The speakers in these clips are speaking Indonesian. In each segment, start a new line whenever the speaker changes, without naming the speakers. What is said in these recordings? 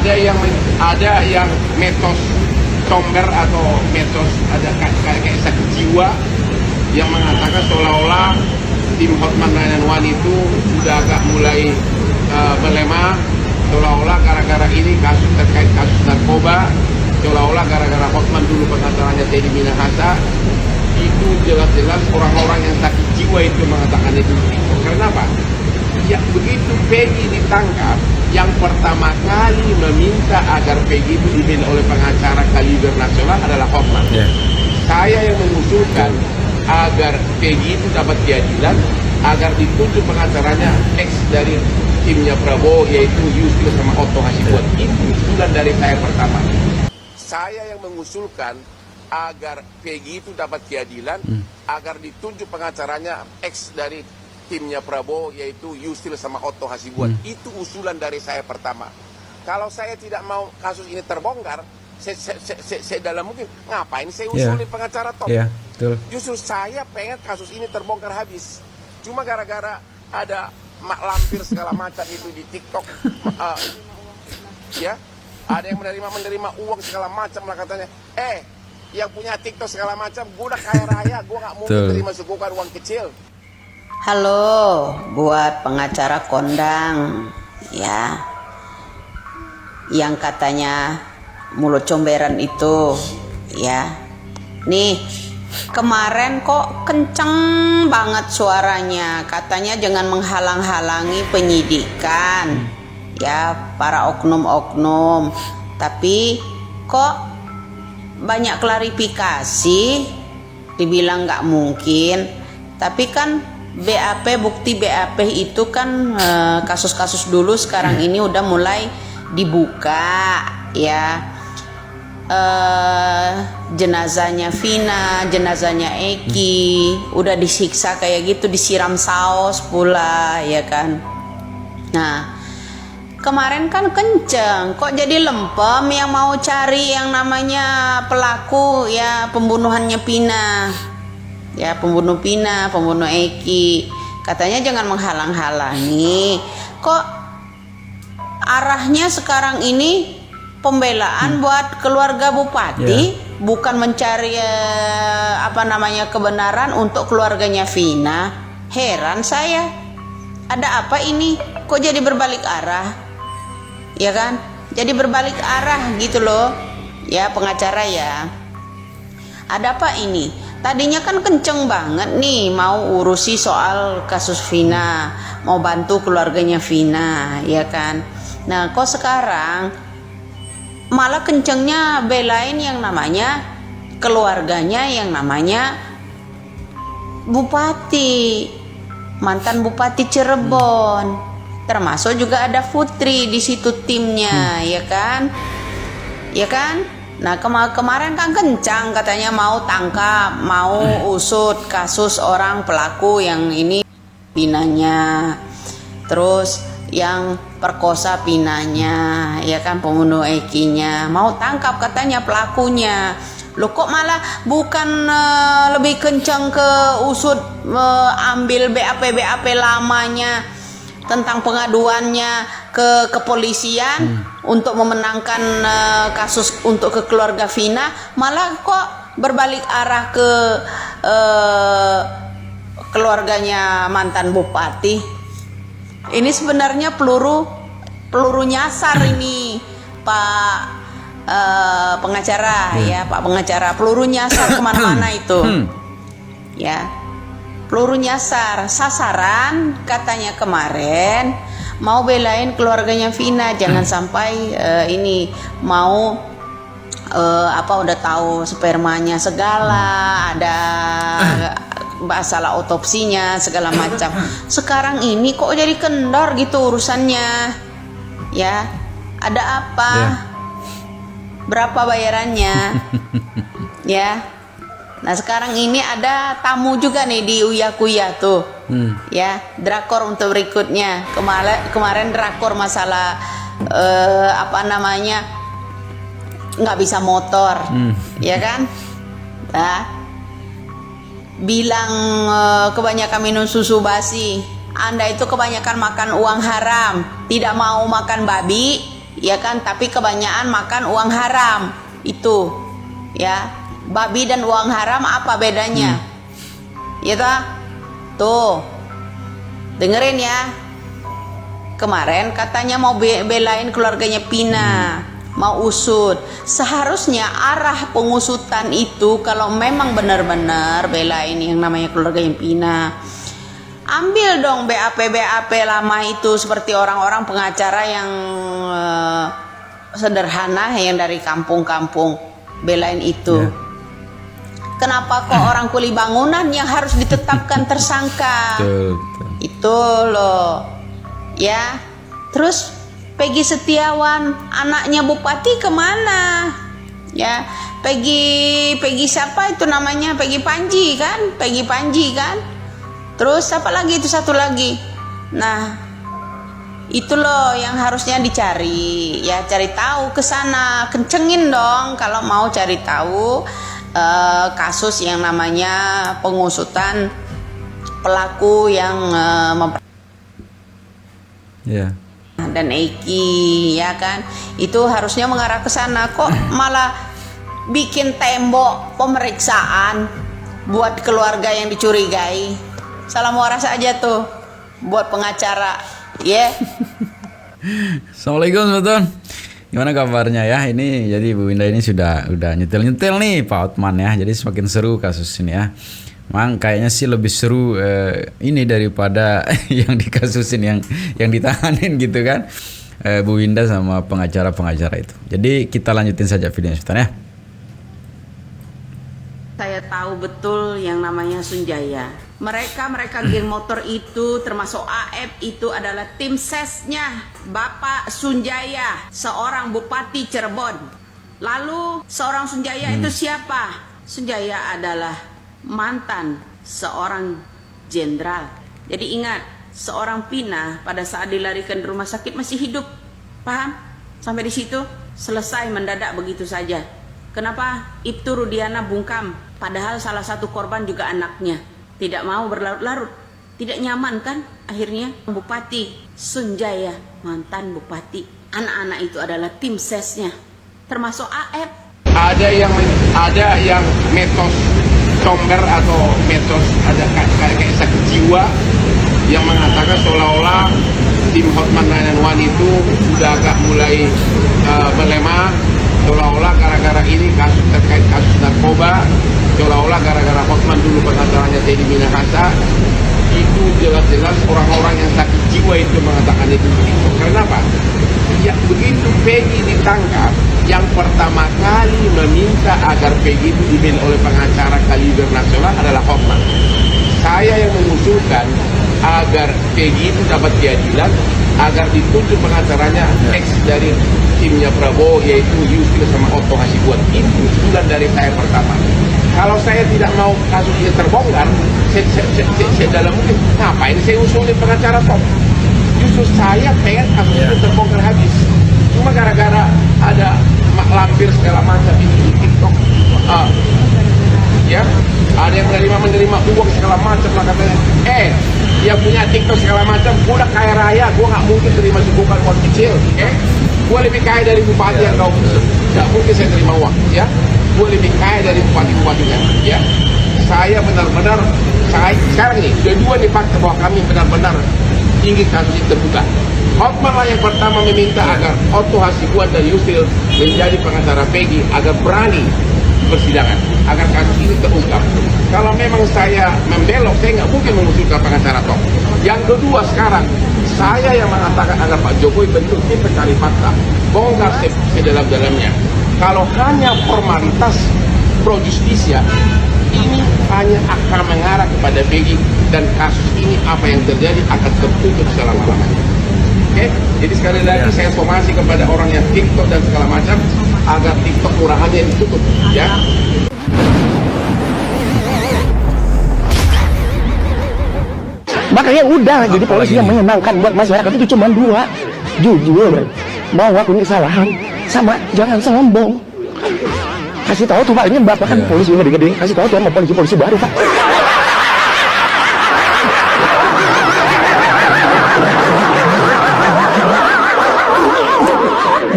ada yang metos comber atau metos ada kayak sakit jiwa yang mengatakan seolah-olah tim Hotman Rayonwan itu sudah agak mulai melemah, seolah-olah gara-gara ini kasus terkait kasus narkoba, seolah-olah gara-gara Hotman dulu pengacaranya Teddy Minahasa, itu jelas-jelas orang-orang yang sakit jiwa itu mengatakan itu. Karena apa? Ya begitu Peggy ditangkap, yang pertama kali meminta agar Peggy itu dibela oleh pengacara kaliber nasional adalah Hotman. Saya yang mengusulkan agar Peggy itu dapat keadilan, agar ditunjuk pengacaranya ex dari timnya Prabowo, yaitu Yusril sama Otto Hasibuan. Itu usulan dari saya pertama. Saya yang mengusulkan agar Peggy itu dapat keadilan, agar ditunjuk pengacaranya ex dari timnya Prabowo, yaitu Yusril sama Otto Hasibuan. Itu usulan dari saya pertama. Kalau saya tidak mau kasus ini terbongkar, saya dalam mungkin ngapain saya usulin pengacara top.
Betul.
Justru saya pengen kasus ini terbongkar habis. Cuma gara-gara ada mak lampir segala macam itu di TikTok, ya ada yang menerima uang segala macam lah katanya. Yang punya TikTok segala macam, gue udah kaya raya, gue nggak mungkin terima suguhan uang kecil.
Halo, buat pengacara kondang, ya, yang katanya mulut comberan itu, ya, nih kemarin kok kenceng banget suaranya, katanya jangan menghalang-halangi penyidikan, ya, para oknum-oknum, tapi kok banyak klarifikasi, dibilang nggak mungkin, tapi kan bukti BAP itu kan kasus-kasus dulu sekarang ini udah mulai dibuka, ya. Jenazahnya Vina, jenazahnya Eki udah disiksa kayak gitu, disiram saus pula, ya kan. Nah, kemarin kan kenceng, kok jadi lempem yang mau cari yang namanya pelaku, ya, pembunuhannya Vina. Ya, pembunuh Vina, pembunuh Eki, katanya jangan menghalang-halangi. Kok arahnya sekarang ini pembelaan buat keluarga bupati, bukan mencari kebenaran untuk keluarganya Vina. Heran saya, ada apa ini? Kok jadi berbalik arah? Ya kan? Jadi berbalik arah gitu loh. Ya, pengacara ya. Ada apa ini? Tadinya kan kenceng banget nih mau urusi soal kasus Vina, mau bantu keluarganya Vina, ya kan. Nah, kok sekarang malah kencengnya belain yang namanya keluarganya, yang namanya bupati, mantan bupati Cirebon, termasuk juga ada Putri di situ timnya, ya kan, ya kan. Nah, kemarin kan kencang katanya mau tangkap, mau usut kasus orang pelaku yang ini Vinanya, terus yang perkosa Vinanya, ya kan, pembunuh Ekinya, mau tangkap katanya pelakunya. Loh, kok malah bukan lebih kencang ke usut, ambil BAP lamanya tentang pengaduannya ke kepolisian untuk memenangkan kasus untuk ke keluarga Vina, malah kok berbalik arah ke keluarganya mantan bupati. Ini sebenarnya peluru nyasar ini, Pak pengacara, ya, Pak pengacara, peluru nyasar kemana-mana itu, ya. Peluru nyasar, sasaran katanya kemarin mau belain keluarganya Vina, jangan sampai ini mau udah tahu spermanya segala, ada masalah otopsinya segala macam. Sekarang ini kok jadi kendor gitu urusannya, ya. Ada apa? Berapa bayarannya? Ya. Nah, sekarang ini ada tamu juga nih di Uya Kuya tuh, ya, drakor untuk berikutnya. Kemarin drakor masalah nggak bisa motor, ya kan? Nah, bilang kebanyakan minum susu basi. Anda itu kebanyakan makan uang haram, tidak mau makan babi, ya kan, tapi kebanyakan makan uang haram itu, ya. Babi dan uang haram apa bedanya? Ya tuh, dengerin ya. Kemarin katanya mau belain keluarganya Pina, mau usut. Seharusnya arah pengusutan itu kalau memang benar-benar belain yang namanya keluarganya Pina, ambil dong BAP lama itu, seperti orang-orang pengacara yang sederhana yang dari kampung-kampung, belain itu. Kenapa kok orang kuli bangunan yang harus ditetapkan tersangka?
Betul.
Itu loh, ya. Terus Peggy Setiawan, anaknya Bupati kemana? Ya, Peggy siapa itu namanya? Peggy Panji kan? Terus apa lagi itu satu lagi? Nah, itu loh yang harusnya dicari, ya, cari tahu ke sana, kencengin dong kalau mau cari tahu kasus yang namanya pengusutan pelaku yang dan Eki, ya kan, itu harusnya mengarah ke sana. Kok malah bikin tembok pemeriksaan buat keluarga yang dicurigai? Salam waras aja tuh buat pengacara, ya.
Assalamualaikum teman-teman. Gimana kabarnya ya? Ini jadi Bu Winda ini sudah nyetel nih Pak Otman ya. Jadi semakin seru kasus ini ya. Memang kayaknya sih lebih seru ini daripada yang dikasusin yang ditanganin gitu kan. Bu Winda sama pengacara itu. Jadi kita lanjutin saja videonya sebentar ya.
Saya tahu betul yang namanya Sunjaya. Mereka geng motor itu termasuk AF itu adalah tim sesnya Bapak Sunjaya, seorang Bupati Cirebon. Lalu seorang Sunjaya itu siapa? Sunjaya adalah mantan seorang jenderal. Jadi ingat, seorang Pina pada saat dilarikan di rumah sakit masih hidup. Paham? Sampai di situ selesai mendadak begitu saja. Kenapa? Ibtu Rudiana bungkam, padahal salah satu korban juga anaknya. Tidak mau berlarut-larut, tidak nyaman kan akhirnya. Bupati Sunjaya, mantan bupati, anak-anak itu adalah tim sesnya, termasuk AF.
Ada yang metos comber atau metos ada kayak sakit jiwa yang mengatakan seolah-olah tim Hotman 911 itu sudah agak mulai melemah, seolah-olah gara-gara ini kasus terkait kasus narkoba, seolah-olah gara-gara Hotman dulu pengacaranya Teddy Minahasa, itu jelas-jelas orang-orang yang sakit jiwa itu mengatakan itu begitu. Kenapa? Ya, begitu Peggy ditangkap, yang pertama kali meminta agar Peggy itu dibela oleh pengacara kaliber nasional adalah Hotman. Saya yang mengusulkan agar Peggy itu dapat keadilan, agar ditunjuk pengacaranya ex dari timnya Prabowo, yaitu Yusril sama Otto Hasibuan. Itu usulan dari saya pertama. Kalau saya tidak mau kasus ini terbongkar, saya dalam mungkin ngapain saya usulin pengacara top? Justru saya pengen kasus ini terbongkar habis. Cuma gara-gara ada mak lampir segala macam ini di TikTok, ya ada yang menerima uang segala macam lah katanya. Dia punya TikTok segala macam, gue udah kaya raya, gue nggak mungkin terima bukan uang kecil. Gue lebih kaya dari bupati yang kau nggak mungkin saya terima uang, ya. Gue lebih kaya dari bupati-bupatinya, ya. Saya benar-benar, sekarang ini sudah dua nih fakta bahwa kami benar-benar ingin kasus ini terbuka. Hotman lah yang pertama meminta agar Otto Hasibuan dan Yusril menjadi pengacara Peggy agar berani persidangan, agar kasus ini terungkap. Kalau memang saya membelok, saya nggak mungkin mengusulkan pengacara top. Yang kedua sekarang, saya yang mengatakan agar Pak Jokowi bentuk tim pencari fakta, bongkar sedalam-dalamnya. Kalau hanya formalitas pro justisia, ini hanya akan mengarah kepada Peggy, dan kasus ini apa yang terjadi akan tertutup selama-lamanya. Oke, jadi sekali lagi saya somasi kepada orang yang TikTok dan segala macam agar TikTok murahannya ditutup, ya.
Makanya udah, jadi polisi yang menyenangkan buat masyarakat itu cuma dua: jujur, mengakui kesalahan, sama jangan sombong. Kasih tahu tuh Pak, ini Bapak kan polisi gede-gede, kasih tahu tuh sama polisi baru Pak.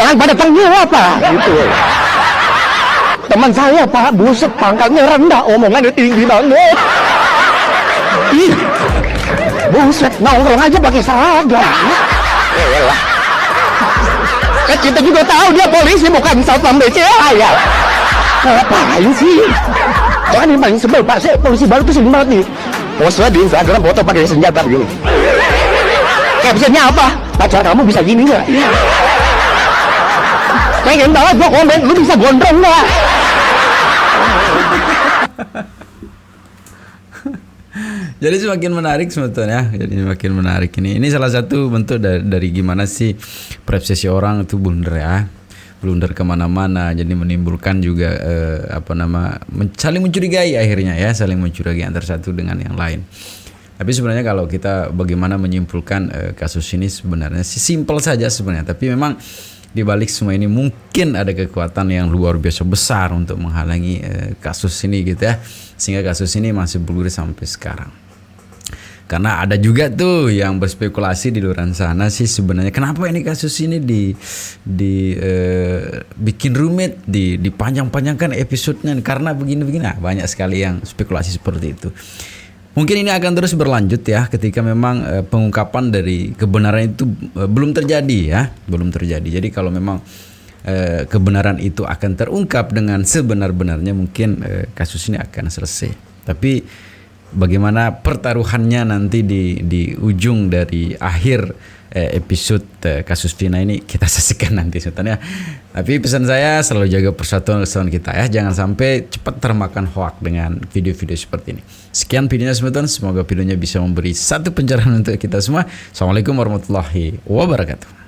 jangan pada panggil apa gitu. Teman saya Pak, buset pangkatnya rendah, omongannya tinggi banget. Ih, buset, nongkrong aja pakai seragam. Yalah. Kan kita juga tahu dia polisi bukan satpam BCA ya. Ngapain sih? Jangan yang paling sebel Pak, saya polisi baru tuh sering banget nih. Postnya di Instagram foto pakai senjata begini. Captionnya apa? Pacar kamu bisa gini nggak? Iya. Pengen banget gua komen, lu bisa gondrong nggak?
Jadi semakin menarik sebetulnya. Jadi semakin menarik ini. Ini salah satu bentuk dari gimana sih persepsi orang itu blunder ya. Blunder kemana-mana. Jadi menimbulkan juga saling mencurigai akhirnya ya. Saling mencurigai antara satu dengan yang lain. Tapi sebenarnya kalau kita bagaimana menyimpulkan kasus ini sebenarnya sih simpel saja sebenarnya. Tapi memang di balik semua ini mungkin ada kekuatan yang luar biasa besar untuk menghalangi kasus ini gitu ya. Sehingga kasus ini masih bergulir sampai sekarang. Karena ada juga tuh yang berspekulasi di luar sana sih sebenarnya kenapa ini kasus ini bikin rumit, dipanjang-panjangkan episodenya karena begini-begini. Nah, banyak sekali yang spekulasi seperti itu. Mungkin ini akan terus berlanjut ya ketika memang pengungkapan dari kebenaran itu belum terjadi ya, belum terjadi. Jadi kalau memang kebenaran itu akan terungkap dengan sebenar-benarnya mungkin kasus ini akan selesai. Tapi bagaimana pertaruhannya nanti di ujung dari akhir episode kasus Vina ini kita saksikan nanti sebetulnya. Tapi pesan saya selalu jaga persatuan kesatuan kita ya. Jangan sampai cepat termakan hoak dengan video-video seperti ini. Sekian videonya sebetulnya. Semoga videonya bisa memberi satu pencerahan untuk kita semua. Assalamualaikum warahmatullahi wabarakatuh.